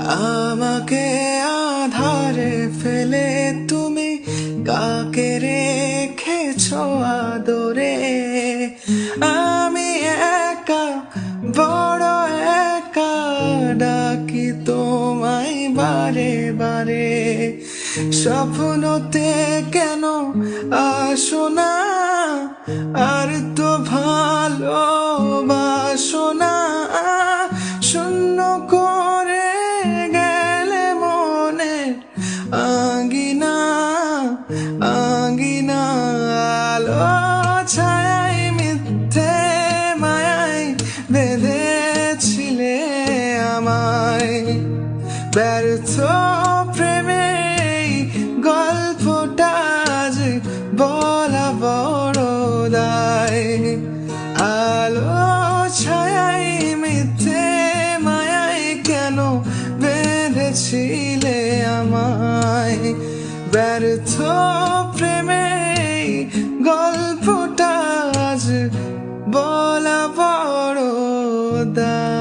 আমাকে আধারে ফেলে তুমি কাকে রেখেছো আদরে। আমি একা, বড় একা, ডাকি তোমায় বারে বারে। স্বপ্নতে কেন আসো না, আর তো ভালোবাসো না। শূন্য করে গেলে মনে আঙ্গিনা আঙ্গিনা। আলো ছায়ায় মিথ্যে মায়ায় বেঁধেছিলে আমায়। ব্যর্থ প্রেমে গল্পটা যে বলা বড় দায়। আলো ছায়ায় মিথ্যে মায়ায় কেন বেঁধেছিলে আমায়। ব্যর্থ প্রেমে গল্পটা আজ বলা বড় দায়।